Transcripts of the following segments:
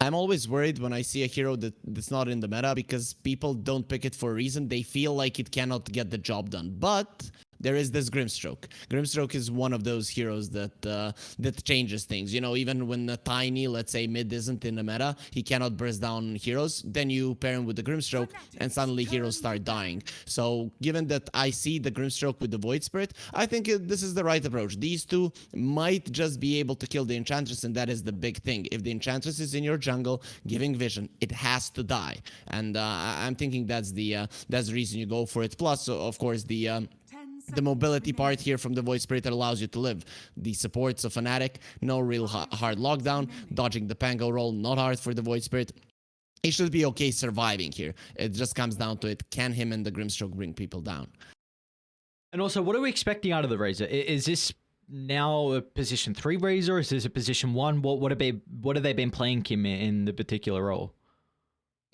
I'm always worried when I see a hero that's not in the meta because people don't pick it for a reason. They feel like it cannot get the job done. But there is this Grimstroke. Grimstroke is one of those heroes that changes things. You know, even when the tiny, let's say mid isn't in the meta, he cannot burst down heroes. Then you pair him with the Grimstroke, and suddenly heroes start dying. So given that I see the Grimstroke with the Void Spirit, I think this is the right approach. These two might just be able to kill the Enchantress, and that is the big thing. If the Enchantress is in your jungle giving vision, it has to die. And I'm thinking that's the reason you go for it. Plus, of course, the mobility part here from the Void Spirit that allows you to live. The supports of Fnatic, no real hard lockdown. Dodging the Pango roll, not hard for the Void Spirit. It should be okay surviving here. It just comes down to it. Can him and the Grimstroke bring people down? And also, what are we expecting out of the Razor? Is this now a position 3 Razor? Is this a position 1? What have they been playing him in the particular role?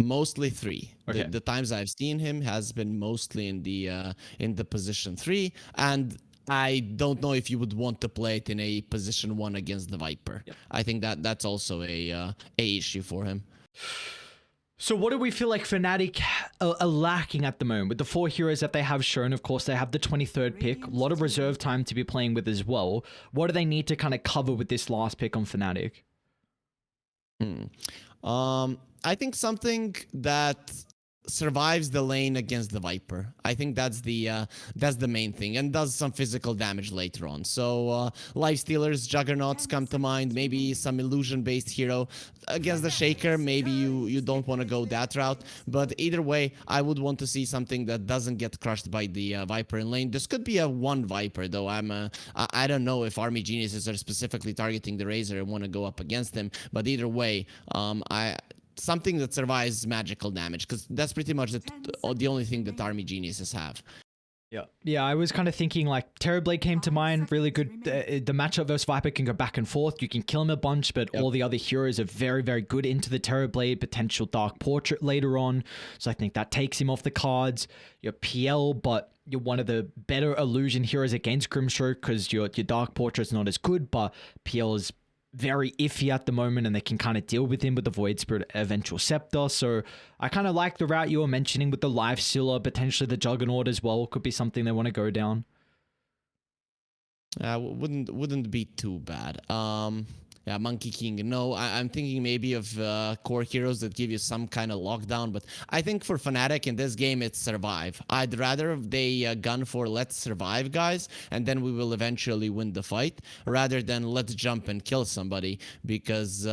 Mostly 3. Okay. The times I've seen him has been mostly in the position 3, and I don't know if you would want to play it in a position 1 against the Viper. Yep. I think that's also a issue for him. So what do we feel like Fnatic are lacking at the moment? With the 4 heroes that they have shown, of course, they have the 23rd pick, a lot of reserve time to be playing with as well. What do they need to kind of cover with this last pick on Fnatic? I think something that survives the lane against the Viper. I think that's the main thing, and does some physical damage later on. So Life Stealers, Juggernauts come to mind. Maybe some illusion-based hero against the Shaker. Maybe you don't want to go that route. But either way, I would want to see something that doesn't get crushed by the Viper in lane. This could be a 1 Viper though. I don't know if Army Geniuses are specifically targeting the Razor and want to go up against him. But either way, something that survives magical damage, because that's pretty much the only thing that Army Geniuses have. Yeah, I was kind of thinking like Terrorblade came to mind, really good. The matchup versus Viper can go back and forth. You can kill him a bunch, but all the other heroes are very, very good into the Terrorblade, potential Dark Portrait later on. So I think that takes him off the cards. You're PL, but you're one of the better illusion heroes against Grimstroke because your Dark Portrait's not as good, but PL is very iffy at the moment, and they can kind of deal with him with the Void Spirit Eventual Scepter. So I kind of like the route you were mentioning with the Life Stealer, potentially the Juggernaut as well. Could be something they want to go down. Wouldn't be too bad. Yeah, Monkey King, no. I'm thinking maybe of core heroes that give you some kind of lockdown, but I think for Fnatic in this game, it's survive. I'd rather they gun for let's survive, guys, and then we will eventually win the fight, rather than let's jump and kill somebody, because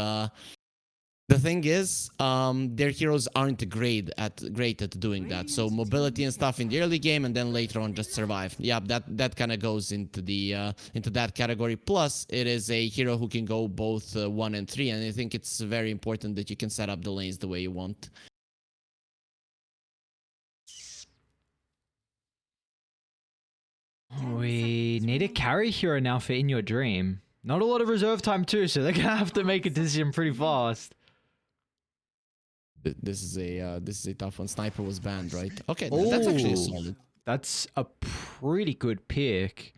the thing is, their heroes aren't great at doing that. So mobility and stuff in the early game, and then later on just survive. Yeah, that kind of goes into that category. Plus, it is a hero who can go both 1 and 3, and I think it's very important that you can set up the lanes the way you want. We need a carry hero now for In Your Dream. Not a lot of reserve time too, so they're gonna have to make a decision pretty fast. This is a tough one. Sniper was banned, right? Okay, that's actually solid. That's a pretty good pick.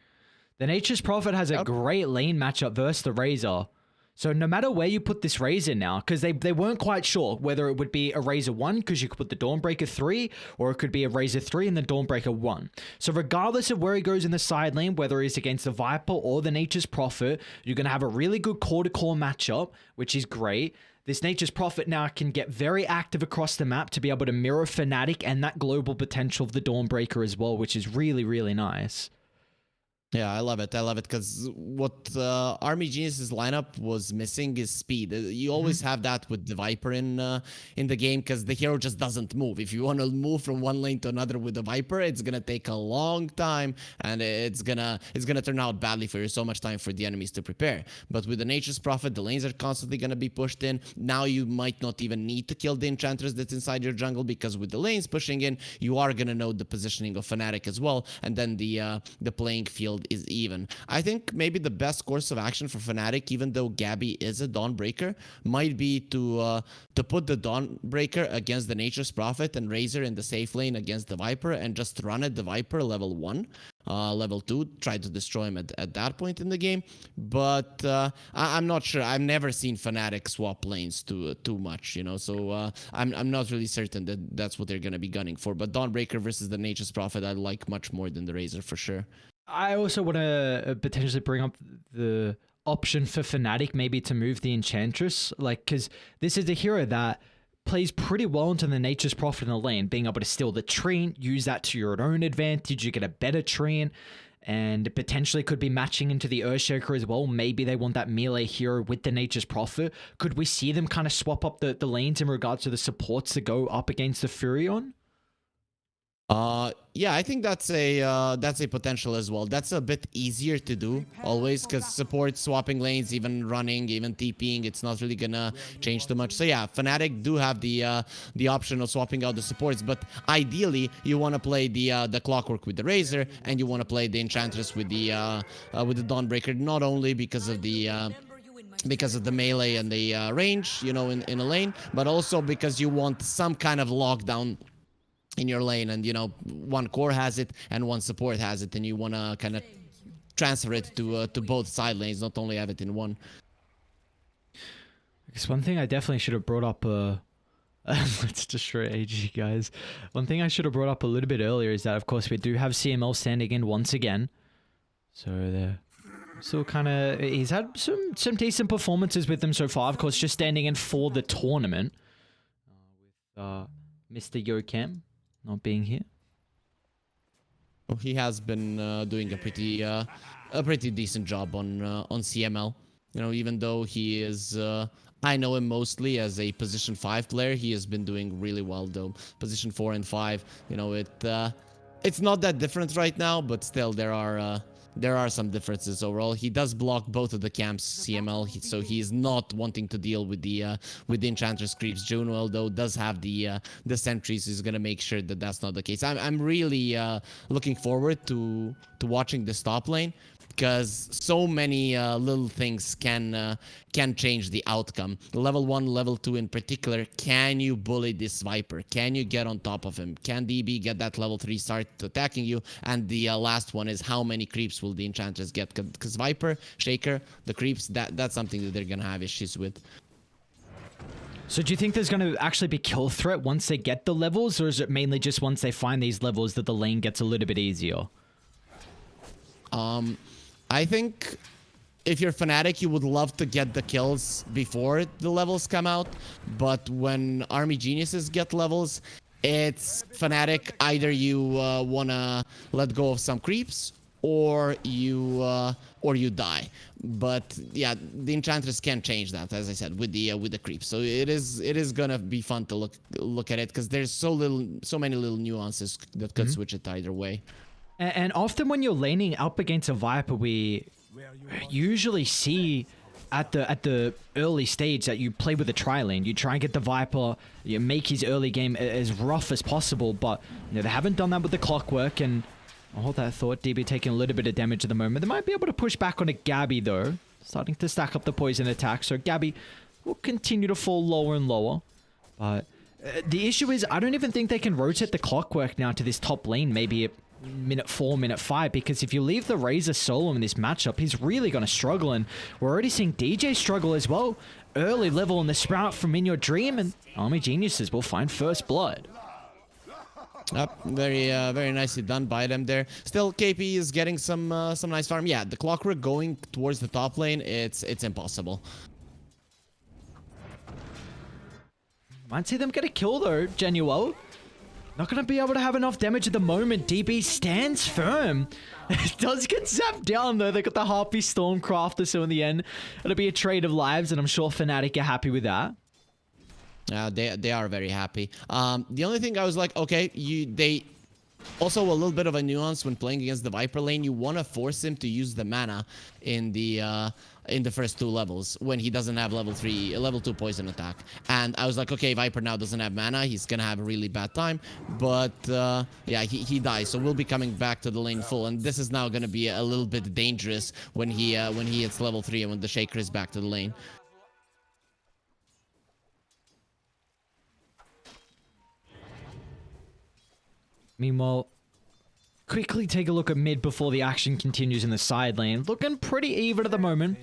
The Nature's Prophet has a great lane matchup versus the Razor. So no matter where you put this Razor now, because they weren't quite sure whether it would be a Razor 1, because you could put the Dawnbreaker 3, or it could be a Razor 3 and the Dawnbreaker 1. So regardless of where he goes in the side lane, whether he's against the Viper or the Nature's Prophet, you're going to have a really good core-to-core matchup, which is great. This Nature's Prophet now can get very active across the map to be able to mirror Fnatic and that global potential of the Dawnbreaker as well, which is really, really nice. Yeah, I love it. I love it because what Army Genius's lineup was missing is speed. You always have that with the Viper in the game because the hero just doesn't move. If you want to move from one lane to another with the Viper, it's gonna take a long time and it's gonna turn out badly for you. So much time for the enemies to prepare. But with the Nature's Prophet, the lanes are constantly gonna be pushed in. Now you might not even need to kill the Enchantress that's inside your jungle because with the lanes pushing in, you are gonna know the positioning of Fnatic as well, and then the playing field is even. I think maybe the best course of action for Fnatic, even though Gabby is a Dawnbreaker, might be to put the Dawnbreaker against the Nature's Prophet and Razor in the safe lane against the Viper and just run at the Viper level 1. level 2, try to destroy him at that point in the game. But I'm not sure. I've never seen Fnatic swap lanes too much, you know. So I'm not really certain that that's what they're gonna be gunning for. But Dawnbreaker versus the Nature's Prophet, I like much more than the Razor for sure. I also want to potentially bring up the option for Fnatic maybe to move the Enchantress, like, because this is a hero that plays pretty well into the Nature's Prophet in the lane, being able to steal the tree, use that to your own advantage, you get a better tree, and potentially could be matching into the Earthshaker as well. Maybe they want that melee hero with the Nature's Prophet. Could we see them kind of swap up the lanes in regards to the supports to go up against the Furion? Yeah, I think that's a potential as well. That's a bit easier to do always, because support swapping lanes, even running, even TPing, it's not really gonna change too much. So yeah, Fnatic do have the option of swapping out the supports, but ideally you want to play the Clockwork with the Razor, and you want to play the Enchantress with the Dawnbreaker, not only because of the melee and the range, you know, in a lane, but also because you want some kind of lockdown in your lane, and you know, one core has it and one support has it, and you want to kind of transfer it to both side lanes, not only have it in one. Because one thing I definitely should have brought up let's destroy AG, guys. One thing I should have brought up a little bit earlier is that, of course, we do have CML standing in once again. So they're still kind of... He's had some decent performances with them so far. Of course, just standing in for the tournament. With Mr. Yokam not being here. Well, he has been doing a pretty decent job on CML. You know, even though he is... I know him mostly as a position 5 player. He has been doing really well though. Position 4 and 5, you know, it's not that different right now, but still there are some differences overall. He does block both of the camps CML, so he's not wanting to deal with the Enchantress creeps. Juno, though, does have the sentries. He's gonna make sure that that's not the case. I'm really looking forward to watching this top lane, because so many little things can change the outcome. Level 1, level 2 in particular, can you bully this Viper? Can you get on top of him? Can DB get that level 3 start attacking you? And the last one is, how many creeps will the Enchantress get? Because Viper, Shaker, the creeps, that's something that they're gonna have issues with. So do you think there's going to actually be kill threat once they get the levels, or is it mainly just once they find these levels that the lane gets a little bit easier? I think if you're Fnatic, you would love to get the kills before the levels come out. But when Army Geniuses get levels, it's Fnatic. Either you want to let go of some creeps, or you die. But yeah, the Enchantress can change that, as I said, with the creeps. So it is gonna be fun to look at it, because there's so many little nuances that could switch it either way. And often when you're laning up against a Viper, we usually see at the early stage that you play with a tri-lane. You try and get the Viper, you make his early game as rough as possible, but you know, they haven't done that with the Clockwork, and I'll hold that thought. DB taking a little bit of damage at the moment. They might be able to push back on a Gabby though, starting to stack up the poison attack, so Gabby will continue to fall lower and lower. But the issue is, I don't even think they can rotate the Clockwork now to this top lane, maybe at minute 4, minute 5, because if you leave the Razor solo in this matchup, he's really going to struggle, and we're already seeing DJ struggle as well. Early level in the Sprout from In Your Dream, and Army Geniuses will find first blood. Yep, very nicely done by them there. Still, KP is getting some nice farm. Yeah, the Clockwork going towards the top lane, it's impossible. Might see them get a kill though, Genuel. Not going to be able to have enough damage at the moment. DB stands firm. It does get zapped down though. They got the Harpy Stormcrafter, so in the end, it'll be a trade of lives, and I'm sure Fnatic are happy with that. They are very happy. The only thing I was like, okay, they also a little bit of a nuance when playing against the Viper lane. You want to force him to use the mana in the first 2 levels when he doesn't have level 2 poison attack. And I was like, okay, Viper now doesn't have mana. He's gonna have a really bad time. But yeah, he dies. So we'll be coming back to the lane full. And this is now gonna be a little bit dangerous when he hits level 3 and when the Shaker is back to the lane. Meanwhile, quickly take a look at mid before the action continues in the side lane. Looking pretty even at the moment.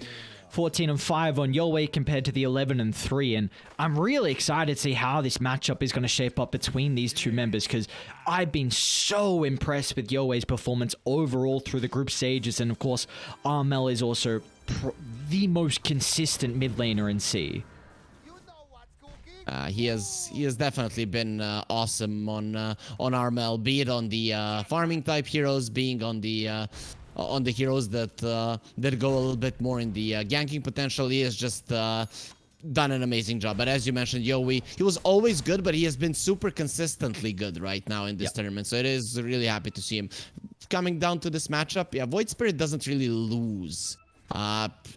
14-5 on Yowei compared to the 11-3, and I'm really excited to see how this matchup is going to shape up between these two members, because I've been so impressed with Yowei's performance overall through the group stages, and of course Armel is also the most consistent mid laner in C. He has definitely been awesome on Armel, be it on the farming type heroes, being on the heroes that go a little bit more in the ganking potential. He has just done an amazing job. But as you mentioned, Yowie, he was always good, but he has been super consistently good right now in this tournament. So it is really happy to see him coming down to this matchup. Yeah, Void Spirit doesn't really lose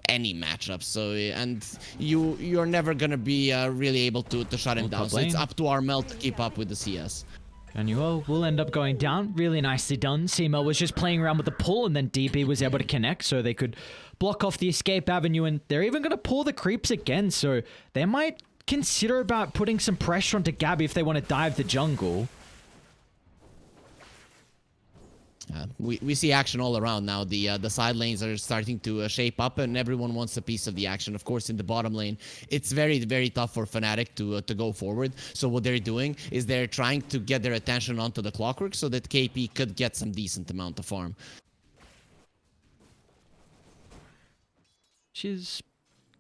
any matchup, so and you're never gonna be really able to shut him down. So it's up to Armel to keep up with the CS. Manuel will end up going down. Really nicely done. CML was just playing around with the pull, and then DB was able to connect, so they could block off the escape avenue, and they're even going to pull the creeps again, so they might consider about putting some pressure onto Gabby if they want to dive the jungle. We see action all around now. The side lanes are starting to shape up, and everyone wants a piece of the action. Of course, in the bottom lane, it's very, very tough for Fnatic to go forward. So what they're doing is they're trying to get their attention onto the Clockwork so that KP could get some decent amount of farm. She's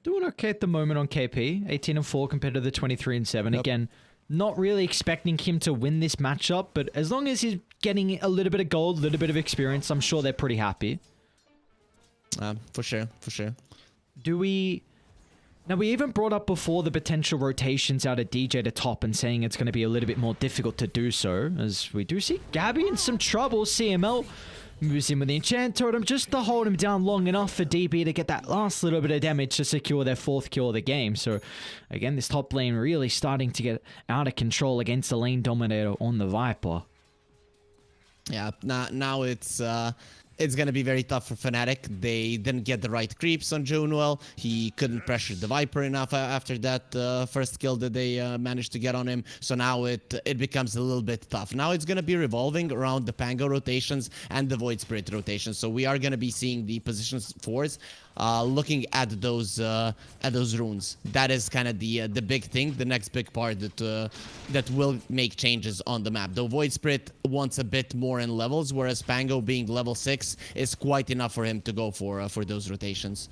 doing okay at the moment on KP. 18-4 compared to the 23-7. Yep. Again, not really expecting him to win this matchup, but as long as he's getting a little bit of gold, a little bit of experience, I'm sure they're pretty happy. For sure, for sure. Now, we even brought up before the potential rotations out of DJ to top and saying it's going to be a little bit more difficult to do so, as we do see Gabby in some trouble. CML moves in with the enchant totem just to hold him down long enough for DB to get that last little bit of damage to secure their 4th kill of the game. So again, this top lane really starting to get out of control against the lane dominator on the Viper. Yeah, now it's gonna be very tough for Fnatic. They didn't get the right creeps on Junewell. He couldn't pressure the Viper enough after that first kill that they managed to get on him. So now it becomes a little bit tough. Now it's gonna be revolving around the Pango rotations and the Void Spirit rotations. So we are gonna be seeing the positions forwards looking at those runes. That is kind of the big thing, the next big part that will make changes on the map. The Void Spirit wants a bit more in levels, whereas Pango being level 6 is quite enough for him to go for those rotations.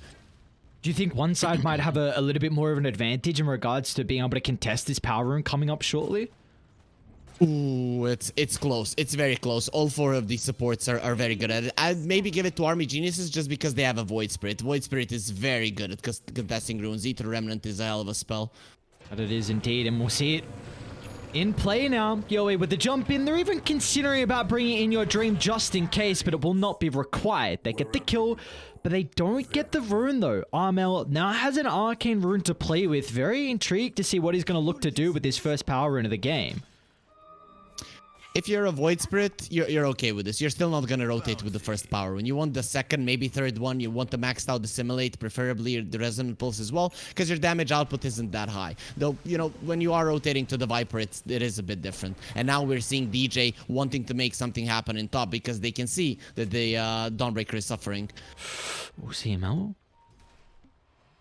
Do you think one side might have a little bit more of an advantage in regards to being able to contest this power rune coming up shortly? Ooh, it's close. It's very close. All 4 of these supports are very good at it. I'd maybe give it to Army Geniuses just because they have a Void Spirit. Void Spirit is very good at contesting runes. Ether Remnant is a hell of a spell. But it is indeed, and we'll see it in play now. Yowie with the jump in. They're even considering about bringing in your dream just in case, but it will not be required. They get the kill, but they don't get the rune though. Armel now has an arcane rune to play with. Very intrigued to see what he's going to look to do with his first power rune of the game. If you're a Void Spirit, you're okay with this. You're still not going to rotate with the first power rune. You want the second, maybe third one. You want the maxed out Assimilate, preferably the Resonant Pulse as well, because your damage output isn't that high. Though, you know, when you are rotating to the Viper, it is a bit different. And now we're seeing DJ wanting to make something happen in top because they can see that the Dawnbreaker is suffering. We'll see him out.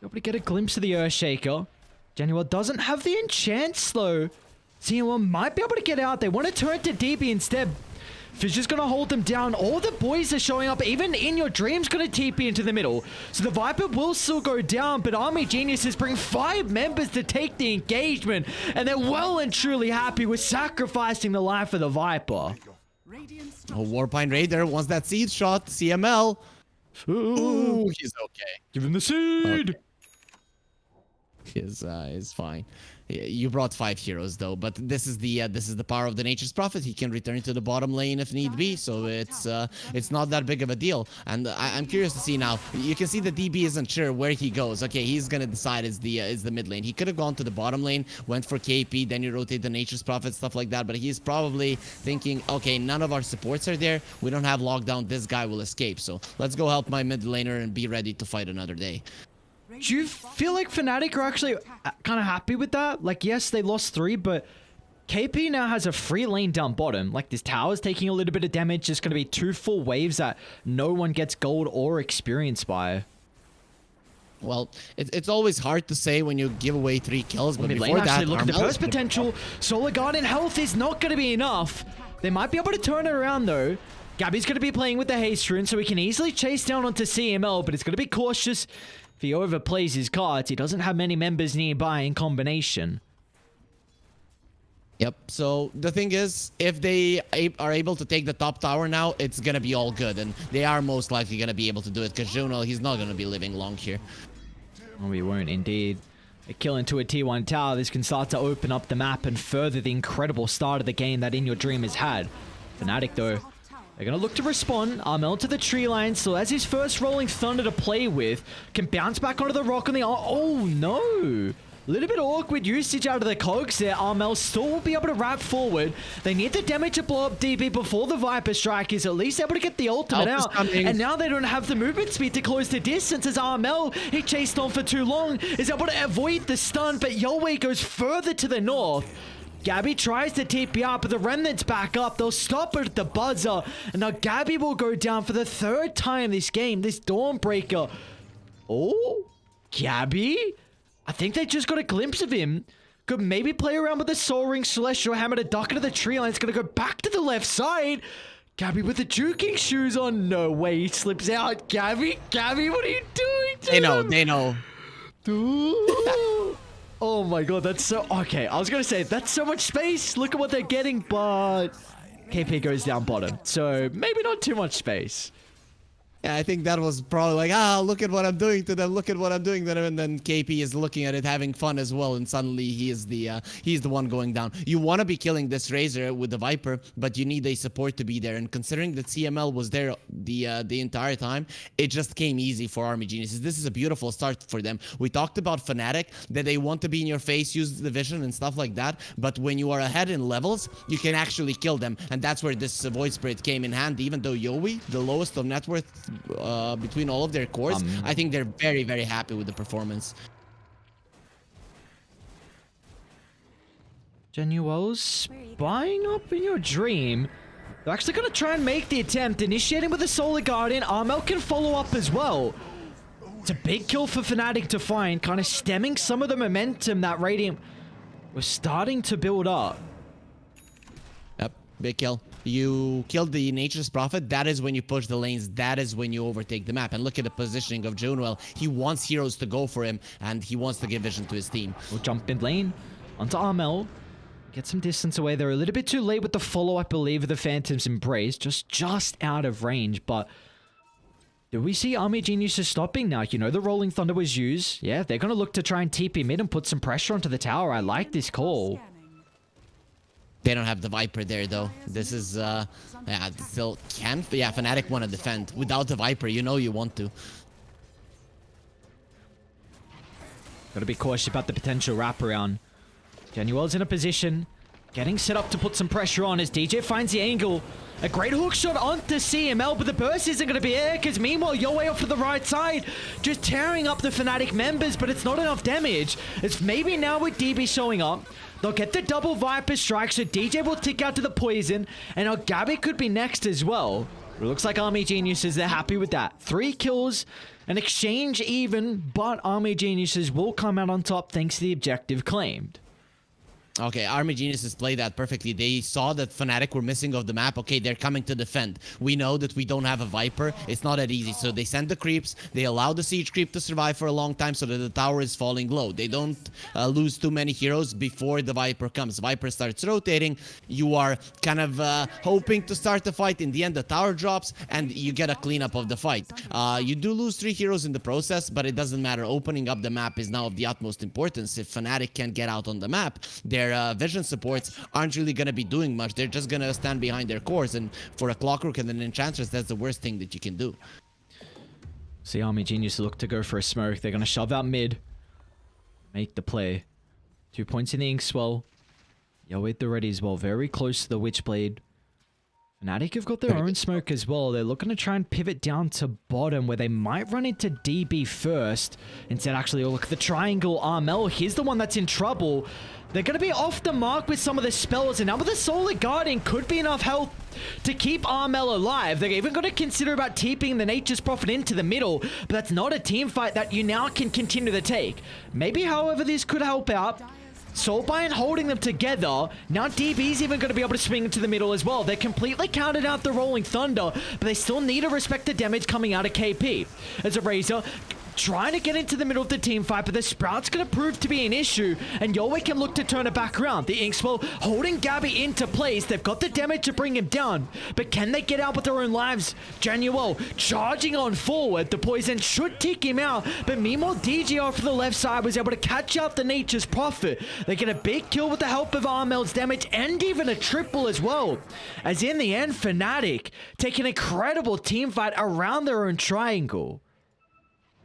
Able to get a glimpse of the Earthshaker. Januel doesn't have the enchant slow. CM1 might be able to get out. They want to turn to DB instead. Fissure going to hold them down. All the boys are showing up. Even In Your Dream's going to TP into the middle. So the Viper will still go down, but Army Geniuses bring 5 members to take the engagement, and they're well and truly happy with sacrificing the life of the Viper. Warpine Raider wants that seed shot. CML. Ooh, he's okay. Give him the seed. Okay. Is fine. You brought 5 heroes though, but this is the power of the Nature's Prophet. He can return to the bottom lane if need be, so it's not that big of a deal. And I'm curious to see now. You can see the DB isn't sure where he goes. Okay, he's gonna decide is the mid lane. He could have gone to the bottom lane, went for KP, then you rotate the Nature's Prophet, stuff like that. But he's probably thinking, okay, none of our supports are there. We don't have lockdown. This guy will escape. So let's go help my mid laner and be ready to fight another day. Do you feel like Fnatic are actually kind of happy with that? Like, yes, they lost 3, but KP now has a free lane down bottom. Like, this tower's taking a little bit of damage. There's going to be 2 full waves that no one gets gold or experience by. Well, it's always hard to say when you give away 3 kills, but before that, actually, look at the burst potential. Solar Guardian health is not going to be enough. They might be able to turn it around, though. Gabby's going to be playing with the haste rune, so he can easily chase down onto CML, but it's going to be cautious. If he overplays his cards, he doesn't have many members nearby in combination. Yep, so the thing is, if they are able to take the top tower now, it's gonna be all good, and they are most likely gonna be able to do it, because Juno, he's not gonna be living long here. Oh, we won't indeed. A kill into a T1 tower, this can start to open up the map and further the incredible start of the game that In Your Dream has had. Fnatic, though, they're going to look to respond. Armel to the tree line, so as his first Rolling Thunder to play with, can bounce back onto the rock on the... Oh, no! A little bit awkward usage out of the cogs there. Armel still will be able to wrap forward. They need the damage to blow up DB before the Viper Strike is at least able to get the ultimate out. And now they don't have the movement speed to close the distance as Armel, he chased on for too long, is able to avoid the stun, but Yowie goes further to the north. Gabby tries to TP up, but the Remnant's back up. They'll stop it at the buzzer. And now Gabby will go down for the 3rd time this game. This Dawnbreaker. Oh, Gabby? I think they just got a glimpse of him. Could maybe play around with the Soul Ring, Celestial Hammer to duck into the tree line. It's going to go back to the left side. Gabby with the juking shoes on. No way, he slips out. Gabby, what are you doing to him? They know. Oh my god, that's so... Okay, I was going to say, that's so much space. Look at what they're getting, but... KP goes down bottom, so maybe not too much space. Yeah, I think that was probably like, look at what I'm doing to them, look at what I'm doing to them, and then KP is looking at it, having fun as well, and suddenly he's the one going down. You want to be killing this Razor with the Viper, but you need a support to be there, and considering that CML was there the entire time, it just came easy for Army Geniuses. This is a beautiful start for them. We talked about Fnatic, that they want to be in your face, use the vision and stuff like that, but when you are ahead in levels, you can actually kill them, and that's where this Void Spirit came in handy. Even though Yowie, the lowest of net worth between all of their cores, I think they're very, very happy with the performance. Genuel's spying up In Your Dream. They're actually going to try and make the attempt, initiating with a Solar Guardian. Armel can follow up as well. It's a big kill for Fnatic to find, kind of stemming some of the momentum that Radiant was starting to build up. Yep, big kill. You killed the Nature's Prophet. That is when you push the lanes. That is when you overtake the map. And look at the positioning of Junoel. He wants heroes to go for him, and he wants to give vision to his team. We'll jump mid lane onto Armel. Get some distance away. They're a little bit too late with the follow, I believe, of the Phantom's Embrace. Just out of range, but... Do we see Army Geniuses stopping now? You know, the Rolling Thunder was used. Yeah, they're going to look to try and TP mid and put some pressure onto the tower. I like this call. They don't have the Viper there, though. This is, yeah, still can... Yeah, Fnatic want to defend. Without the Viper, you know you want to. Gotta be cautious about the potential wraparound. Genuel's in a position. Getting set up to put some pressure on as DJ finds the angle. A great hook shot onto CML, but the burst isn't going to be there, because meanwhile, Yowie off to the right side, just tearing up the Fnatic members, but it's not enough damage. It's maybe now with DB showing up. They'll get the double Viper strike, so DJ will tick out to the poison, and now Gabby could be next as well. It looks like Army Geniuses, they're happy with that. 3 kills, an exchange even, but Army Geniuses will come out on top thanks to the objective claimed. Okay, Army Geniuses played that perfectly. They saw that Fnatic were missing off the map. Okay, they're coming to defend. We know that we don't have a Viper. It's not that easy. So they send the creeps. They allow the siege creep to survive for a long time so that the tower is falling low. They don't lose too many heroes before the Viper comes. Viper starts rotating. You are kind of hoping to start the fight. In the end, the tower drops and you get a cleanup of the fight. You do lose 3 heroes in the process, but it doesn't matter. Opening up the map is now of the utmost importance. If Fnatic can't get out on the map, their vision supports aren't really going to be doing much. They're just going to stand behind their cores, and for a Clockwork and an Enchantress, that's the worst thing that you can do. See Army Genius look to go for a smoke. They're going to shove out mid. Make the play. 2 points in the Inkswell. Yowie at the ready as well. Very close to the Witchblade. Fnatic have got their own smoke as well. They're looking to try and pivot down to bottom where they might run into DB first. Instead, actually, look at the triangle. Armel, here's the one that's in trouble. They're going to be off the mark with some of the spells, and now with the Solar Guardian could be enough health to keep Armel alive. They're even going to consider about TPing the Nature's Prophet into the middle, but that's not a team fight that you now can continue to take. Maybe, however, this could help out. Soulbind holding them together. Now DB's even going to be able to swing into the middle as well. They completely counted out the Rolling Thunder, but they still need to respect the damage coming out of KP. As a Razor trying to get into the middle of the team fight, but the Sprout's going to prove to be an issue, and Yowie can look to turn it back around. The Inkswell holding Gabby into place. They've got the damage to bring him down, but can they get out with their own lives? Januel charging on forward. The poison should take him out, but meanwhile, DGR for the left side was able to catch out the Nature's Prophet. They get a big kill with the help of Armel's damage, and even a triple as well. As in the end, Fnatic take an incredible team fight around their own triangle.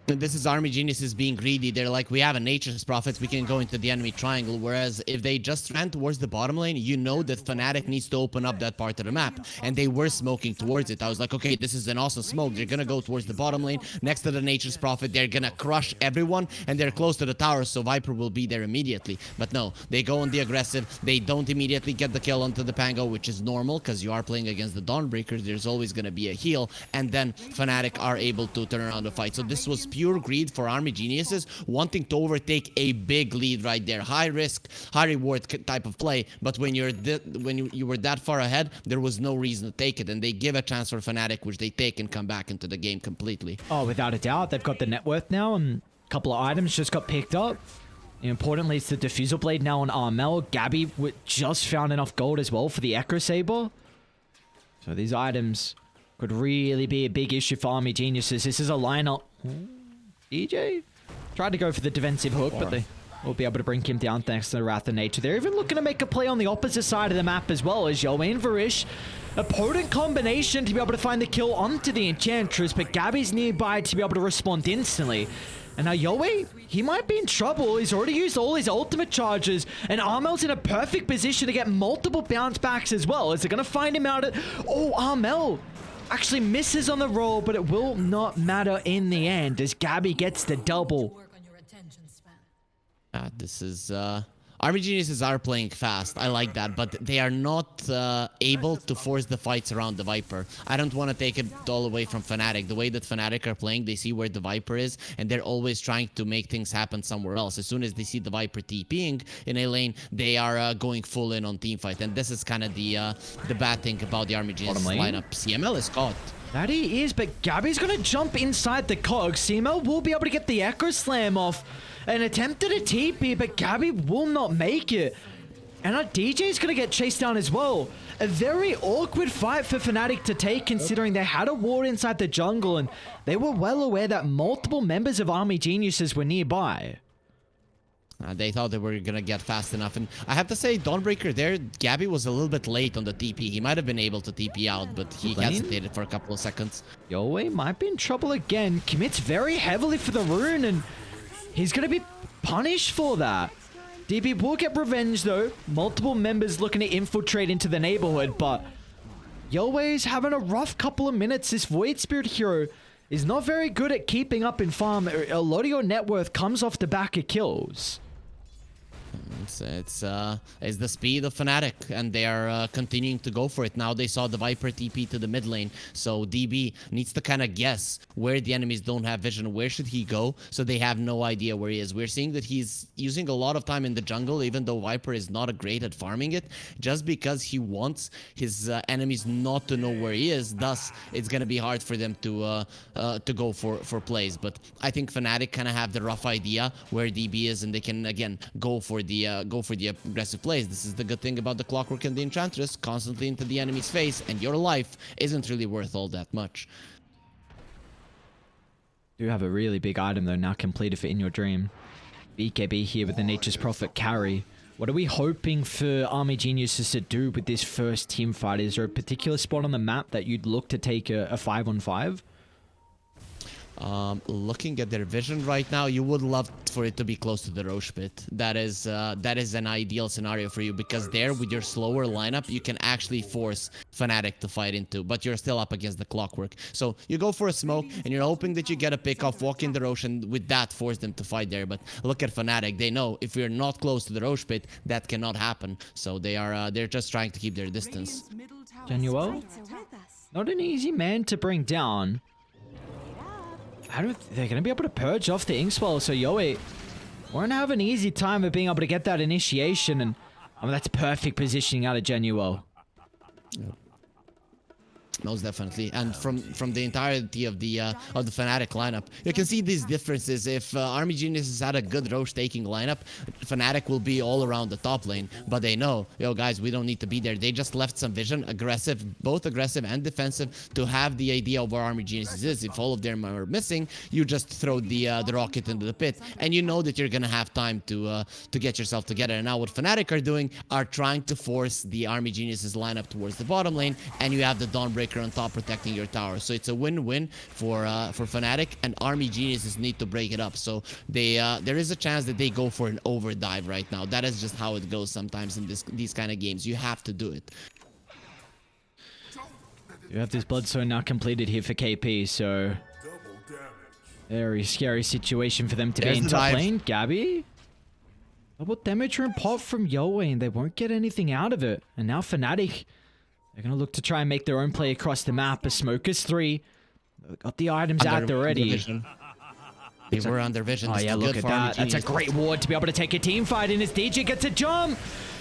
This is Army Geniuses being greedy. They're like, we have a Nature's Prophets, we can go into the enemy triangle. Whereas if they just ran towards the bottom lane, you know that Fnatic needs to open up that part of the map. And they were smoking towards it. I was like, okay, this is an awesome smoke. They're gonna go towards the bottom lane. Next to the Nature's Prophet, they're gonna crush everyone. And they're close to the tower, so Viper will be there immediately. But no, they go on the aggressive. They don't immediately get the kill onto the Pango, which is normal, because you are playing against the Dawnbreakers. There's always gonna be a heal. And then Fnatic are able to turn around the fight. So this was pure greed for Army Geniuses, wanting to overtake a big lead right there. High risk, high reward type of play. But when you were that far ahead, there was no reason to take it. And they give a chance for Fnatic, which they take and come back into the game completely. Oh, without a doubt. They've got the net worth now, and a couple of items just got picked up. Importantly, it's the Diffusal Blade now on Armel. Gabby just found enough gold as well for the Echo Saber. So these items could really be a big issue for Army Geniuses. This is a lineup. DJ tried to go for the defensive hook, but they will be able to bring him down thanks to the Wrath of Nature. They're even looking to make a play on the opposite side of the map as well, as Yowie and Varish. A potent combination to be able to find the kill onto the Enchantress, but Gabby's nearby to be able to respond instantly. And now Yowie, he might be in trouble. He's already used all his ultimate charges, and Armel's in a perfect position to get multiple bounce backs as well, as they're going to find him out at... Oh, Armel actually misses on the roll, but it will not matter in the end as Gabby gets the double. This is Army Geniuses are playing fast. I like that, but they are not able to force the fights around the Viper. I don't want to take it all away from Fnatic. The way that Fnatic are playing, they see where the Viper is, and they're always trying to make things happen somewhere else. As soon as they see the Viper TPing in a lane, they are going full in on teamfight, and this is kind of the bad thing about the Army Geniuses lineup. CML is caught. That he is, but Gabby's going to jump inside the cog. CML will be able to get the Echo Slam off. An attempt at a TP, but Gabby will not make it. And our DJ's going to get chased down as well. A very awkward fight for Fnatic to take, considering they had a ward inside the jungle, and they were well aware that multiple members of Army Geniuses were nearby. They thought they were going to get fast enough. And I have to say, Dawnbreaker there, Gabby was a little bit late on the TP. He might have been able to TP out, but he hesitated for a couple of seconds. Yowie might be in trouble again. Commits very heavily for the rune, and he's going to be punished for that. DB will get revenge, though. Multiple members looking to infiltrate into the neighborhood, but Yowie's having a rough couple of minutes. This Void Spirit hero is not very good at keeping up in farm. A lot of your net worth comes off the back of kills. It's the speed of Fnatic, and they are continuing to go for it. Now they saw the Viper TP to the mid lane, so DB needs to kind of guess where the enemies don't have vision. Where should he go? So they have no idea where he is. We're seeing that he's using a lot of time in the jungle, even though Viper is not great at farming it, just because he wants his enemies not to know where he is. Thus, it's gonna be hard for them to go for plays. But I think Fnatic kind of have the rough idea where DB is, and they can again go for the aggressive plays. This is the good thing about the Clockwork and the Enchantress, constantly into the enemy's face, and your life isn't really worth all that much. Do have a really big item though now completed for In Your Dream. BKB here with the Nature's Prophet carry. What are we hoping for Army Geniuses to do with this first team fight? Is there a particular spot on the map that you'd look to take a 5-on-5? Looking at their vision right now, you would love for it to be close to the Roche pit. That is an ideal scenario for you, because there with your slower lineup, you can actually force Fnatic to fight into, but you're still up against the clockwork. So you go for a smoke, and you're hoping that you get a pick off, walk in the Roche, and with that force them to fight there. But look at Fnatic; they know if we're not close to the Roche pit, that cannot happen. So they're just trying to keep their distance. Genuel, not an easy man to bring down. They're going to be able to purge off the Inkswell, so Yowie won't have an easy time of being able to get that initiation, and I mean, that's perfect positioning out of Genuel. Yeah. Most definitely, and from the entirety of the Fnatic lineup, you can see these differences. If Army Geniuses had a good Roche taking lineup, Fnatic will be all around the top lane. But they know, yo guys, we don't need to be there. They just left some vision, aggressive, both aggressive and defensive, to have the idea of where Army Geniuses is. If all of them are missing, you just throw the rocket into the pit, and you know that you're gonna have time to get yourself together. And now what Fnatic are doing are trying to force the Army Geniuses lineup towards the bottom lane, and you have the Dawnbreaker on top protecting your tower. So it's a win-win for Fnatic, and Army Geniuses need to break it up. So there is a chance that they go for an overdive right now. That is just how it goes sometimes in these kind of games. You have to do it. You have this Bloodstone now completed here for KP, so very scary situation for them to be in top lane. Gabby, double damage and pop from Yowie, and they won't get anything out of it. And now Fnatic, they're going to look to try and make their own play across the map. A Smoker's 3. Got the items out already. They were under vision. Oh yeah, look at that. That's a great ward to be able to take a team fight in as DJ gets a jump.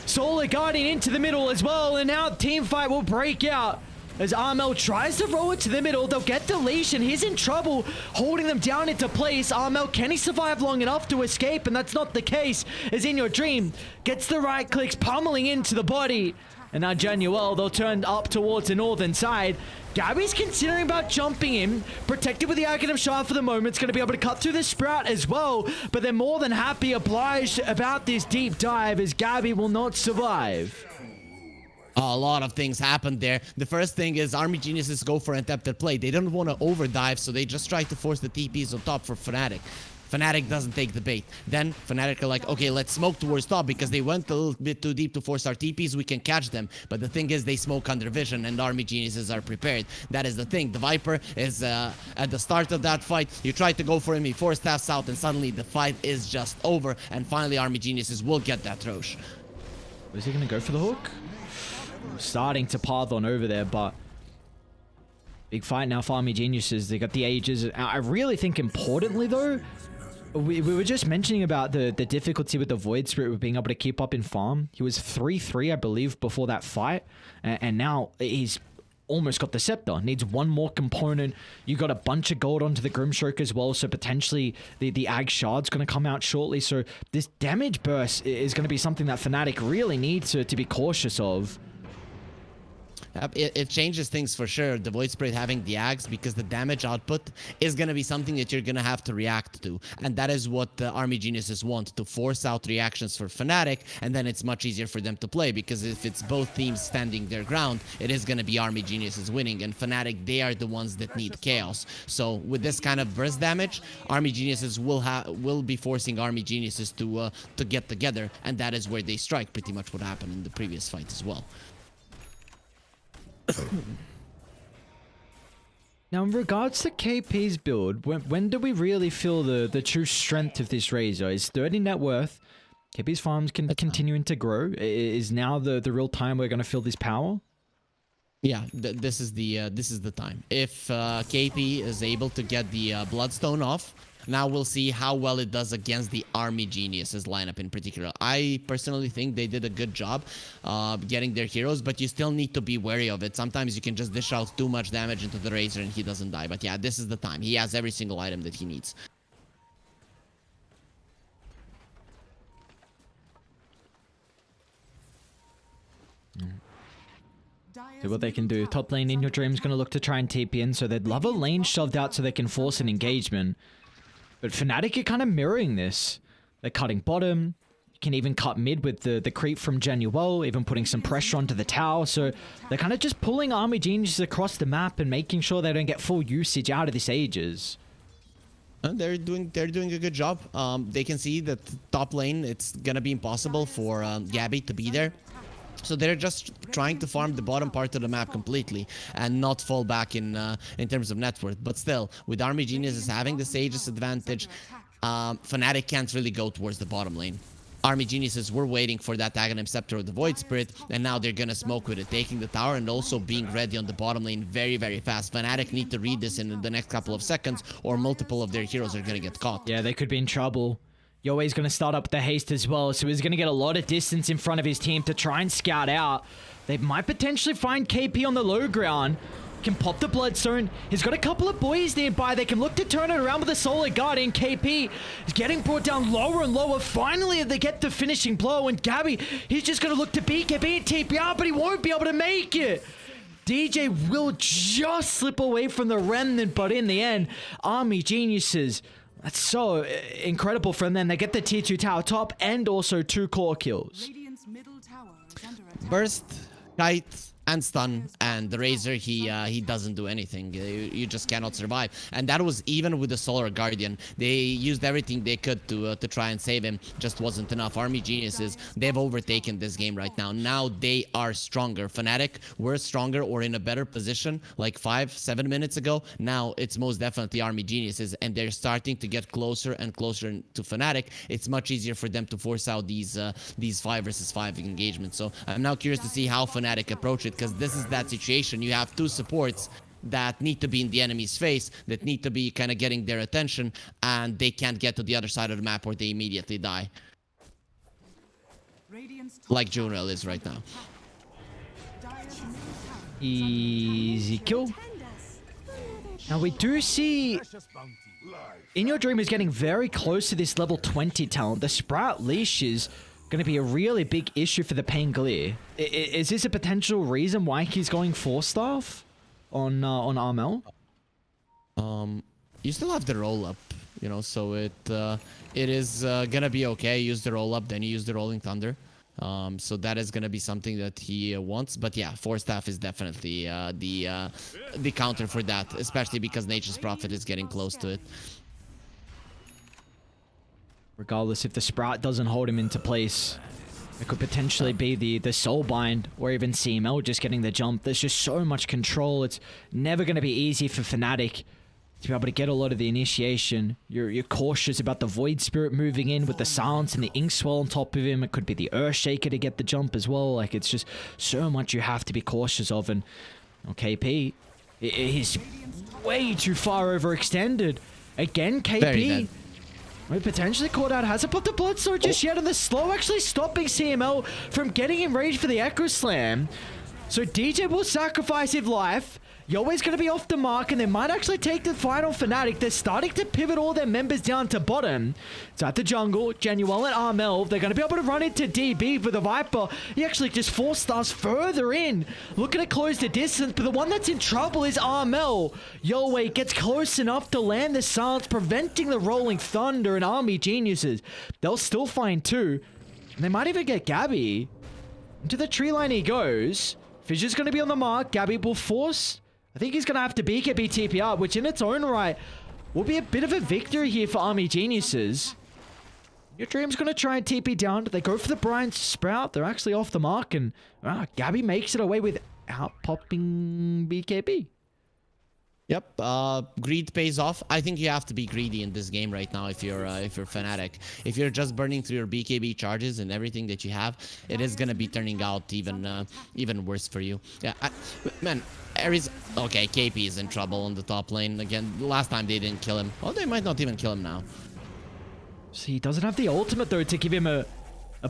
Solar Guardian into the middle as well. And now team fight will break out. As Armel tries to roll it to the middle, they'll get deletion. He's in trouble, holding them down into place. Armel, can he survive long enough to escape? And that's not the case, as In Your Dream gets the right clicks, pummeling into the body. And now Genuel, they'll turn up towards the northern side. Gabby's considering about jumping in, protected with the Aghanim Shard for the moment. It's going to be able to cut through the Sprout as well, but they're more than happy, obliged about this deep dive, as Gabby will not survive. A lot of things happened there. The first thing is Army Geniuses go for an attempted play. They don't want to overdive, so they just try to force the TPs on top for Fnatic. Fnatic doesn't take the bait. Then Fnatic are like, okay, let's smoke towards top because they went a little bit too deep to force our TPs. We can catch them. But the thing is, they smoke under vision and Army Geniuses are prepared. That is the thing. The Viper is at the start of that fight. You try to go for him, he force taps out, and suddenly the fight is just over. And finally, Army Geniuses will get that Roche. Was he going to go for the hook? Starting to path on over there, but big fight now for Army Geniuses. They got the ages. I really think importantly though, we were just mentioning about the difficulty with the Void Spirit with being able to keep up in farm. He was 3-3, I believe, before that fight, and now he's almost got the Scepter. Needs one more component. You got a bunch of gold onto the Grimstroke as well, so potentially the Ag Shard's going to come out shortly. So this damage burst is going to be something that Fnatic really needs to be cautious of. It changes things for sure, the Void Spirit having the Ags, because the damage output is going to be something that you're going to have to react to. And that is what the Army Geniuses want, to force out reactions for Fnatic, and then it's much easier for them to play, because if it's both teams standing their ground, it is going to be Army Geniuses winning, and Fnatic, they are the ones that need chaos. So with this kind of burst damage, Army Geniuses will be forcing Army Geniuses to get together, and that is where they strike, pretty much what happened in the previous fight as well. Now, in regards to KP's build, when do we really feel the true strength of this Razor? Is 30 net worth, KP's farms continuing to grow? Is now the real time we're going to feel this power? Yeah, this is the time. If KP is able to get the Bloodstone off, now we'll see how well it does against the Army Geniuses lineup in particular. I personally think they did a good job getting their heroes, but you still need to be wary of it. Sometimes you can just dish out too much damage into the Razor and he doesn't die. But yeah, this is the time. He has every single item that he needs. See what they can do. Top lane In Your Dream's going to look to try and TP in, so they'd love a lane shoved out so they can force an engagement. But Fnatic are kind of mirroring this. They're cutting bottom. You can even cut mid with the creep from Genuel, even putting some pressure onto the tower. So they're kind of just pulling Army Geniuses across the map and making sure they don't get full usage out of this Aegis. They're doing a good job. They can see that top lane it's gonna be impossible for Gabby to be there. So they're just trying to farm the bottom part of the map completely and not fall back in terms of net worth. But still, with Army Geniuses having the Sage's advantage, Fnatic can't really go towards the bottom lane. Army Geniuses were waiting for that Aghanim Scepter of the Void Spirit, and now they're gonna smoke with it, taking the tower and also being ready on the bottom lane very, very fast. Fnatic need to read this in the next couple of seconds, or multiple of their heroes are gonna get caught. Yeah, they could be in trouble. Yoe's going to start up with the haste as well, so he's going to get a lot of distance in front of his team to try and scout out. They might potentially find KP on the low ground. Can pop the Bloodstone. He's got a couple of boys nearby. They can look to turn it around with the Solar Guardian. KP is getting brought down lower and lower. Finally, they get the finishing blow, and Gabby, he's just going to look to BKB and TPR, but he won't be able to make it. DJ will just slip away from the remnant, but in the end, Army Geniuses, that's so incredible from them. They get the tier 2 tower top and also 2 core kills. Burst, Kite, and stun, and the Razor, he doesn't do anything. You just cannot survive. And that was even with the Solar Guardian. They used everything they could to try and save him. Just wasn't enough. Army Geniuses, they've overtaken this game right now. Now they are stronger. Fnatic were stronger or in a better position like 5-7 minutes ago. Now it's most definitely Army Geniuses, and they're starting to get closer and closer to Fnatic. It's much easier for them to force out these 5 versus 5 engagements. So I'm now curious to see how Fnatic approach it, because this is that situation. You have 2 supports that need to be in the enemy's face, that need to be kind of getting their attention, and they can't get to the other side of the map or they immediately die. Like Junrel is right now. Easy kill. Now we do see In Your Dream is getting very close to this level 20 talent. The Sprout Leash is going to be a really big issue for the Pangolier. Is this a potential reason why he's going 4-staff on Armel? You still have the roll up, you know, so it is gonna be okay. Use the roll up, then you use the Rolling Thunder. So that is gonna be something that he wants. But yeah, 4-staff is definitely the counter for that, especially because Nature's Prophet is getting close to it. Regardless, if the Sprout doesn't hold him into place, it could potentially be the Soul Bind or even CML just getting the jump. There's just so much control. It's never going to be easy for Fnatic to be able to get a lot of the initiation. You're cautious about the Void Spirit moving in with the Silence and the Inkswell on top of him. It could be the Earthshaker to get the jump as well. Like, it's just so much you have to be cautious of. And KP, he's way too far overextended. Again, KP... We potentially caught out. Hasn't put the Bloodstone just yet, and the slow actually stopping CML from getting enraged for the Echo Slam. So DJ will sacrifice his life. Yoe's going to be off the mark, and they might actually take the fight on Fnatic. They're starting to pivot all their members down to bottom. It's at the jungle. Genuel and Armel, they're going to be able to run into DB for the Viper. He actually just 4-stars further in, looking to close the distance, but the one that's in trouble is Armel. Yoe gets close enough to land the Silence, preventing the Rolling Thunder, and Army Geniuses, they'll still find 2. And they might even get Gabby. Into the tree line he goes. Fissure's going to be on the mark. Gabby will force... I think he's going to have to BKB TPR, which in its own right will be a bit of a victory here for Army Geniuses. Your Dream's going to try and TP down. They go for the Brian Sprout. They're actually off the mark, and Gabby makes it away without popping BKB. Yep, greed pays off. I think you have to be greedy in this game right now if you're Fnatic. If you're just burning through your BKB charges and everything that you have, it is gonna be turning out even worse for you. Yeah, man, Ares. Okay, KP is in trouble on the top lane again. Last time they didn't kill him. Oh, they might not even kill him now. See, he doesn't have the ultimate though to give him a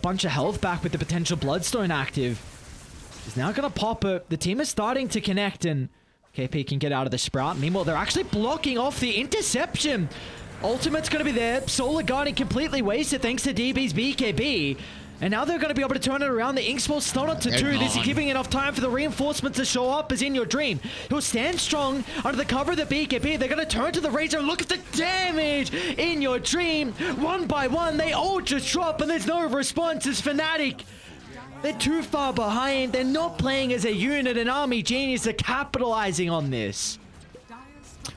bunch of health back with the potential Bloodstone active. He's now gonna pop it. The team is starting to connect, and KP can get out of the Sprout. Meanwhile, they're actually blocking off the interception. Ultimate's going to be there. Solar Guardian completely wasted thanks to DB's BKB. And now they're going to be able to turn it around. The Inkswell stun up to 2. This is giving enough time for the reinforcements to show up as In Your Dream. He'll stand strong under the cover of the BKB. They're going to turn to the Razor. Look at the damage. In Your Dream. One by one, they all just drop, and there's no response as Fnatic. They're too far behind. They're not playing as a unit, and Army Genius are capitalizing on this.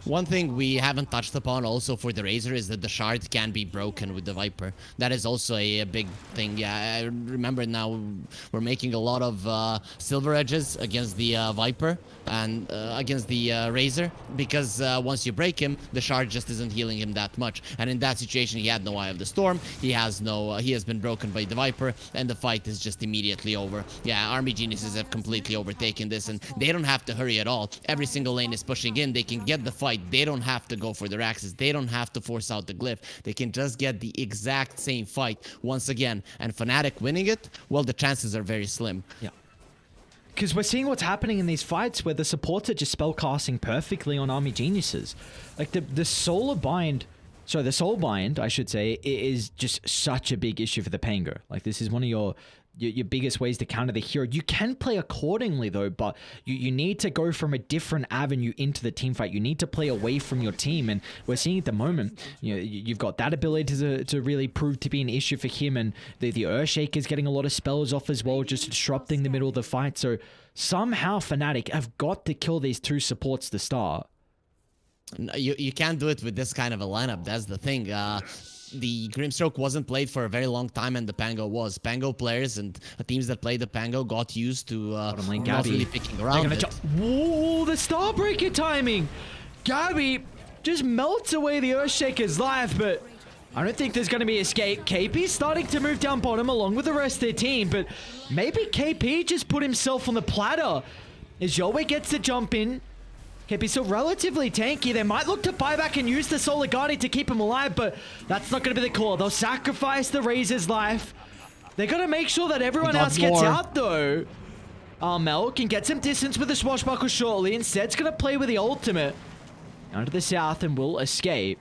One thing we haven't touched upon also for the Razor is that the shard can be broken with the Viper. That is also a big thing. Yeah, I remember now we're making a lot of silver edges against the Viper and against the Razor because once you break him, the shard just isn't healing him that much. And in that situation, he had no Eye of the Storm. He has no. He has been broken by the Viper, and the fight is just immediately over. Yeah, Army Geniuses have completely overtaken this, and they don't have to hurry at all. Every single lane is pushing in. They can get the fight. They don't have to go for their axes. They don't have to force out the glyph. They can just get the exact same fight once again. And Fnatic winning it, well, the chances are very slim. Yeah. Because we're seeing what's happening in these fights where the supports are just spellcasting perfectly on Army Geniuses. Like the Soul Bind, I should say, is just such a big issue for the Pango. Like this is one of your biggest ways to counter the hero. You can play accordingly though, but you need to go from a different avenue into the team fight. You need to play away from your team, and we're seeing at the moment, you know, you've got that ability to really prove to be an issue for him, and the Earthshaker's getting a lot of spells off as well, just disrupting the middle of the fight. So somehow Fnatic have got to kill these two supports to start. You can't do it with this kind of a lineup. That's the thing. The Grimstroke wasn't played for a very long time, and the Pango was. Pango players and teams that play the Pango got used to not really picking around it. Whoa, the Starbreaker timing! Gabby just melts away the Earthshaker's life, but I don't think there's going to be escape. KP's starting to move down bottom along with the rest of their team, but maybe KP just put himself on the platter as Yowie gets to jump in. KP's still relatively tanky. They might look to buy back and use the Solar Guardian to keep him alive, but that's not going to be the call. They'll sacrifice the Razor's life. They're going to make sure that everyone else gets out, though. Mel can get some distance with the Swashbuckle shortly. Instead, it's going to play with the ultimate down to the south and will escape.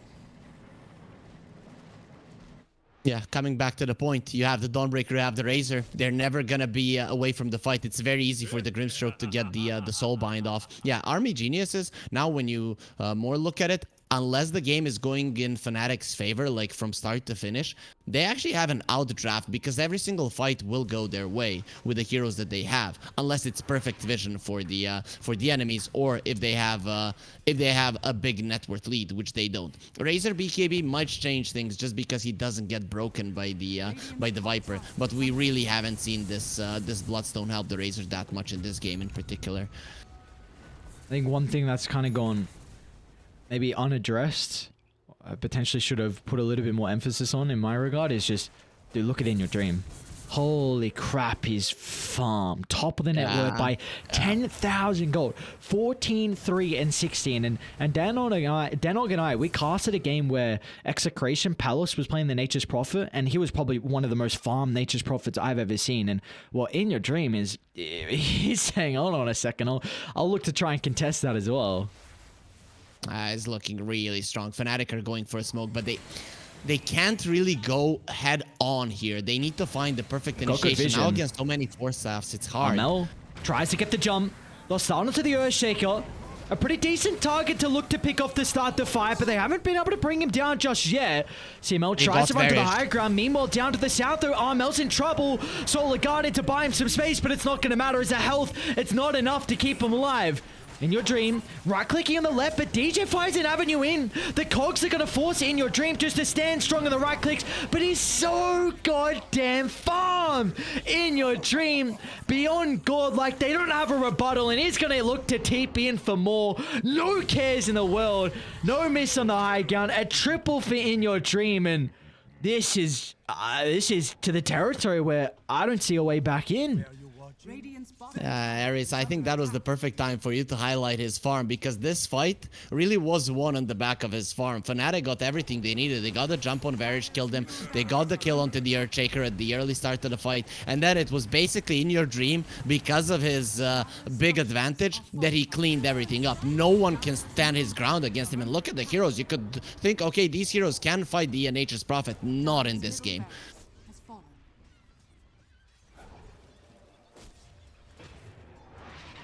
Yeah, coming back to the point, you have the Dawnbreaker, you have the Razor. They're never gonna be away from the fight. It's very easy for the Grimstroke to get the Soul Bind off. Yeah, Army Geniuses, now when you more look at it, unless the game is going in Fnatic's favor, like from start to finish, they actually have an outdraft because every single fight will go their way with the heroes that they have, unless it's perfect vision for the enemies, or if they have a big net worth lead, which they don't. Razor BKB might change things just because he doesn't get broken by the Viper, but we really haven't seen this Bloodstone help the Razor that much in this game in particular. I think one thing that's kind of gone maybe unaddressed, potentially should have put a little bit more emphasis on in my regard, is just, dude, look at In Your Dream. Holy crap, he's farm. Top of the net worth by 10,000 gold. 14, 3, and 16. And Danog and I, we casted a game where Execration Palace was playing the Nature's Prophet, and he was probably one of the most farm Nature's Prophets I've ever seen. And what In Your Dream is, he's saying, hold on a second, I'll look to try and contest that as well. It's looking really strong. Fnatic are going for a smoke, but they can't really go head on here. They need to find the perfect initiation. Now against so many Force Staffs, it's hard. Mel tries to get the jump. They'll start onto the Earthshaker. A pretty decent target to look to pick off to start the fight, but they haven't been able to bring him down just yet. CML tries to run to the high ground. Meanwhile, down to the south, though, Armel's in trouble. Solar Guardian to buy him some space, but it's not going to matter as a health. It's not enough to keep him alive. In Your Dream, right-clicking on the left, but DJ finds an avenue in. The cogs are going to force In Your Dream just to stand strong on the right clicks, but he's so goddamn farm. In Your Dream, beyond God, like they don't have a rebuttal, and he's going to look to TP in for more. No cares in the world. No miss on the high ground. A triple for In Your Dream, and this is to the territory where I don't see a way back in. Aries, I think that was the perfect time for you to highlight his farm, because this fight really was won on the back of his farm. Fnatic got everything they needed. They got the jump on Varich, killed him. They got the kill onto the Earthshaker at the early start of the fight. And then it was basically In Your Dream, because of his big advantage, that he cleaned everything up. No one can stand his ground against him. And look at the heroes. You could think, okay, these heroes can fight the Nature's Prophet. Not in this game.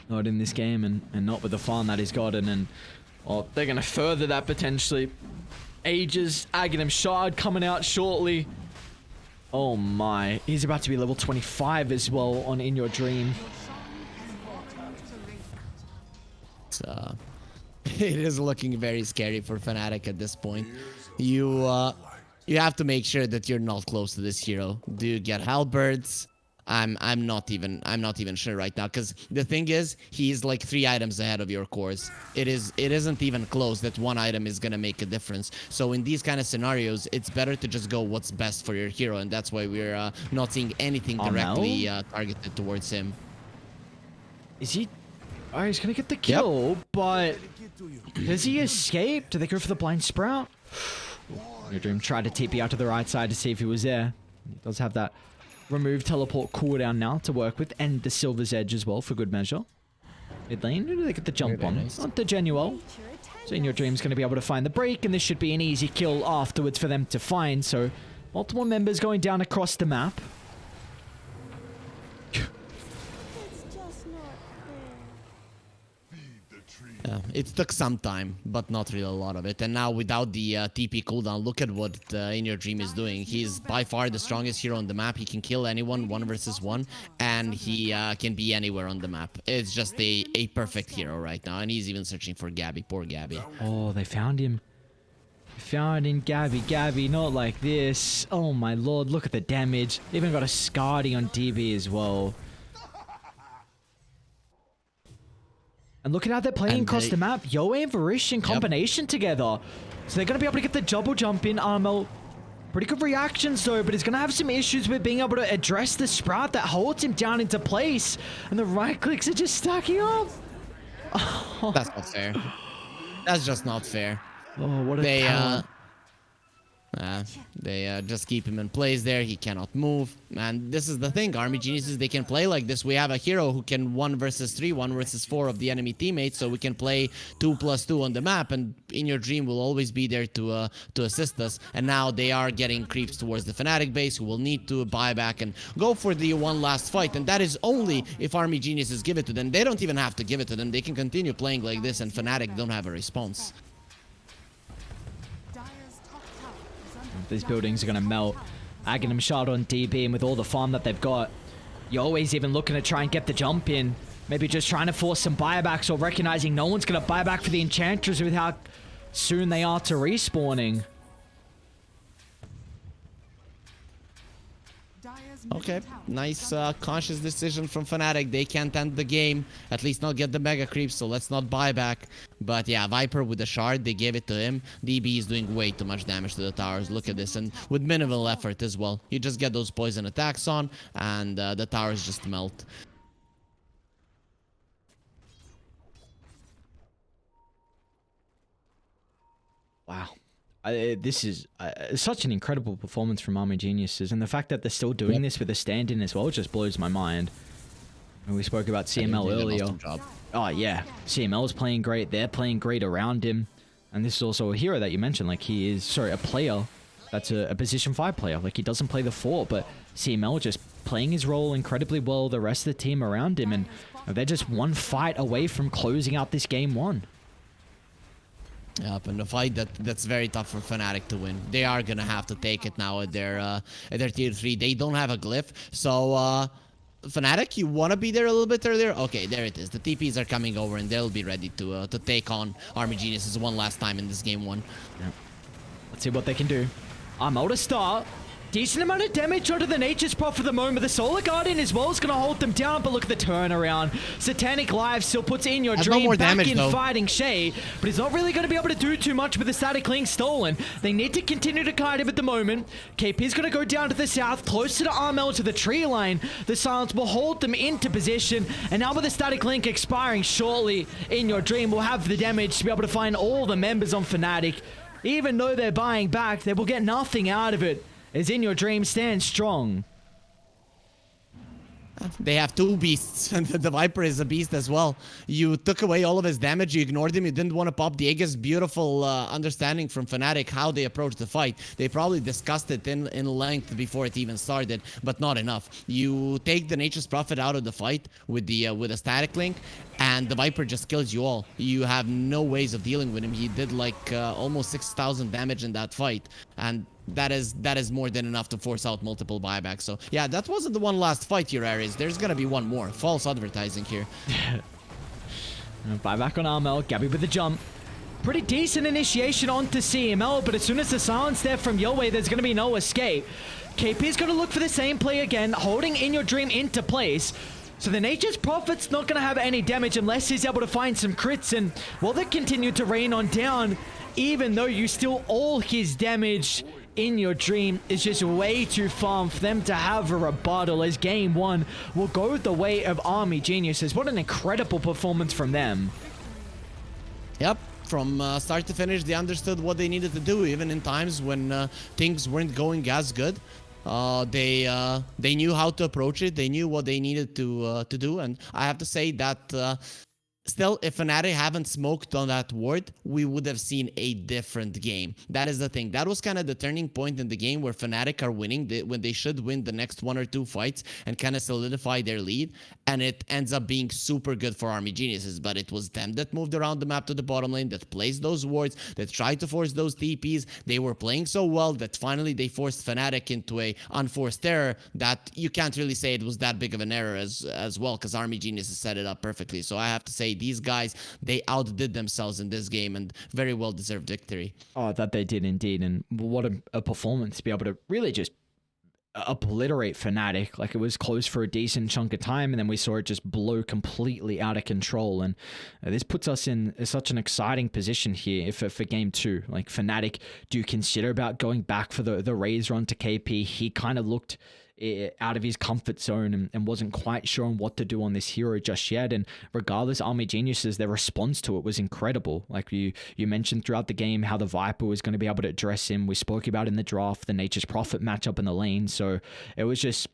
Not in this game, and not with the farm that he's gotten, and well, they're gonna further that potentially. Aegis, Aghanim Shard coming out shortly. Oh my, he's about to be level 25 as well on In Your Dream. It is looking very scary for Fnatic at this point. You have to make sure that you're not close to this hero. Do you get halberds? I'm not even sure right now, because the thing is, he's like 3 items ahead of your cores. It isn't even close that 1 item is gonna make a difference. So in these kind of scenarios, it's better to just go what's best for your hero, and that's why we're not seeing anything directly targeted towards him. Is he? Oh, he's gonna get the kill, but does he escape? Do they go for the blind sprout? Your Dream tried to TP out to the right side to see if he was there. He does have that remove teleport cooldown now to work with, and the Silver's Edge as well for good measure. Mid lane, who do they get the jump on? Nice. Not the Genuel. So In Your Dream's going to be able to find the break, and this should be an easy kill afterwards for them to find. So multiple members going down across the map. It took some time, but not really a lot of it. And now without the TP cooldown, look at what In Your Dream is doing. He's by far the strongest hero on the map. He can kill anyone 1 versus 1, and he can be anywhere on the map. It's just a perfect hero right now, and he's even searching for Gabby. Poor Gabby. Oh, they found him. They found him, Gabby. Gabby, not like this. Oh my lord, look at the damage. They even got a Scardy on DB as well. And look at how they're playing across the map. Yoe and Varish in combination together. So they're going to be able to get the double jump in. Armel, pretty good reactions though, but he's going to have some issues with being able to address the sprout that holds him down into place. And the right clicks are just stacking up. Oh. That's not fair. That's just not fair. Oh, what a talent. They just keep him in place there. He cannot move. And this is the thing. Army Geniuses, they can play like this. We have a hero who can 1 versus 3, 1 versus 4 of the enemy teammates. So we can play 2+2 on the map. And In Your Dream will always be there to assist us. And now they are getting creeps towards the Fnatic base, who will need to buy back and go for the one last fight. And that is only if Army Geniuses give it to them. They don't even have to give it to them. They can continue playing like this, and Fnatic don't have a response. These buildings are going to melt. Aghanim shot on DB, and with all the farm that they've got, you're always even looking to try and get the jump in. Maybe just trying to force some buybacks, or recognizing no one's going to buy back for the Enchantress with how soon they are to respawning. Okay, nice conscious decision from Fnatic. They can't end the game, at least not get the mega creeps, so let's not buy back. But yeah, Viper with the shard, they gave it to him. DB is doing way too much damage to the towers. Look at this, and with minimal effort as well. You just get those poison attacks on, and the towers just melt. Wow. This is such an incredible performance from Army Geniuses, and the fact that they're still doing this with a stand-in as well just blows my mind. And we spoke about CML earlier. Oh yeah, CML is playing great. They're playing great around him, and this is also a hero that you mentioned. Like, he is, sorry, a player that's a position 5 player. Like, he doesn't play the 4, but CML just playing his role incredibly well. The rest of the team around him, and they're just 1 fight away from closing out this game 1. Yep, and a fight that's very tough for Fnatic to win. They are gonna have to take it now at their tier 3. They don't have a glyph, so Fnatic, you want to be there a little bit earlier? Okay, there it is. The TPs are coming over, and they'll be ready to take on Army Geniuses one last time in this game 1. Yep. Let's see what they can do. Armel to start. Decent amount of damage onto the Nature's Prop for the moment. The Solar Guardian as well is going to hold them down, but look at the turnaround. Satanic Live still puts In Your Dream more back damage, in though. fighting Shay, but he's not really going to be able to do too much with the Static Link stolen. They need to continue to guide him at the moment. KP is going to go down to the south, closer to Armel, to the tree line. The Silence will hold them into position, and now with the Static Link expiring shortly, In Your Dream will have the damage to be able to find all the members on Fnatic. Even though they're buying back, they will get nothing out of it, as In Your Dream stands strong. They have 2 beasts, and the Viper is a beast as well. You took away all of his damage, you ignored him, you didn't want to pop the Aegis. Beautiful understanding from Fnatic how they approached the fight. They probably discussed it in length before it even started, but not enough. You take the Nature's Prophet out of the fight with a Static Link, and the Viper just kills you all. You have no ways of dealing with him. He did like almost 6,000 damage in that fight, and that is more than enough to force out multiple buybacks. So yeah, that wasn't the one last fight here, Aries. There's gonna be one more. False advertising here. Buyback on Armel. Gabby with the jump. Pretty decent initiation onto CML, but as soon as the silence there from Yowei, there's going to be no escape. KP's going to look for the same play again, holding In Your Dream into place. So the Nature's Prophet's not going to have any damage unless he's able to find some crits, and will they continue to rain on down, even though you steal all his damage. In Your Dream is just way too far for them to have a rebuttal, as game one will go the way of Army Geniuses. What an incredible performance from them. Yep. From start to finish, they understood what they needed to do, even in times when things weren't going as good. They knew how to approach it. They knew what they needed to do, and I have to say that still, if Fnatic haven't smoked on that ward, we would have seen a different game. That is the thing. That was kind of the turning point in the game where Fnatic are winning when they should win the next 1 or 2 fights and kind of solidify their lead. And it ends up being super good for Army Geniuses. But it was them that moved around the map to the bottom lane, that placed those wards, that tried to force those TPs. They were playing so well that finally they forced Fnatic into a unforced error that you can't really say it was that big of an error as well, because Army Geniuses set it up perfectly. So I have to say, these guys, they outdid themselves in this game and very well deserved victory. Oh, that they did indeed. And what a performance to be able to really just obliterate Fnatic. Like, it was close for a decent chunk of time, and then we saw it just blow completely out of control. And this puts us in such an exciting position here for game two. Like, Fnatic, do you consider about going back for the Raze run to KP? He kind of looked out of his comfort zone and wasn't quite sure on what to do on this hero just yet. And regardless, Army Geniuses, their response to it was incredible. Like you mentioned throughout the game how the Viper was going to be able to address him. We spoke about in the draft the Nature's Prophet matchup in the lane. So it was just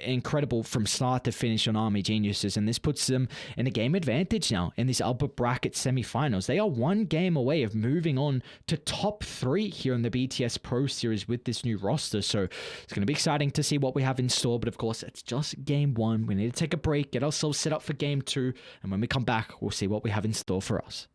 incredible from start to finish on Army Geniuses, and this puts them in a game advantage now in this upper bracket semifinals. They are 1 game away of moving on to top 3 here in the BTS Pro Series with this new roster, so it's going to be exciting to see what we have in store. But of course, it's just game 1. We need to take a break, get ourselves set up for game 2, and when we come back, we'll see what we have in store for us.